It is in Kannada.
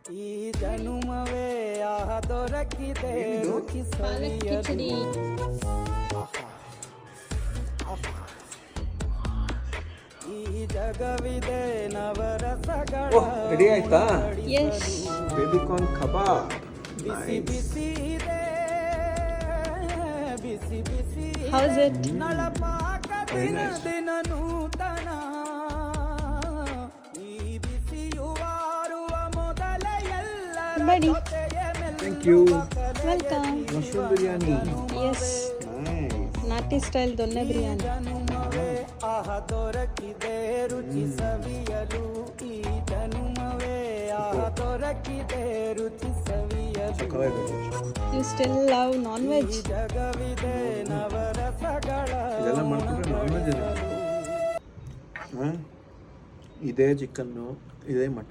ಈ ಜನುಮವೇ ಆಹ ದೊರಕಿದೆ ರುಚಿ ಪಾಲಕ್ ಕಿಚಡಿ. ಈ ಜಗವಿದೆ ನವರಸಗಳ ರೆಡಿ ಆಯ್ತಾ? ಎಸ್. ಬೇಬಿ ಕಾರ್ನ್ ಕಬಾಬ್. ಬಿಸಿ ಬಿಸಿ ಇದೆ ಬಿಸಿ ಬಿಸಿ How's it? ನಳಪಾಕ Very ದಿನ nice. ದಿನ ನೂತನ ಈ ಬಿಸಿಯುವಾರುವ ಮೊದಲ ಎಲ್ಲರ Buddy. ಜೊತೆಯ Thank you. Welcome. Mushroom biryani. Yes. Nice. ನಾಟಿ ಸ್ಟೈಲ್ ದೊನ್ನೆ ಬಿರಿಯಾನಿ. ಜನುಮವೇ ಆಹ ದೊರಕಿದೆ ರುಚಿ ಸವಿಯಲು ಈ ಜನುಮವೇ ಆಹ ದೊರಕಿದೆ ರುಚಿ ಸವಿಯಲು ಸಕ್ಕತ್ತಾಗಿದೆ. You still love non-veg? ಈ ಜಗವಿದೆ ನವರಸಗಳ ಇದೆಲ್ಲ ಮಾಡ್ಕೊಂಡ್ರೆ ನಾನ್ ವೆಜ್ ಇದೆ. ಇದೇ ಚಿಕನ್ನು, ಇದೇ ಮಟನ್.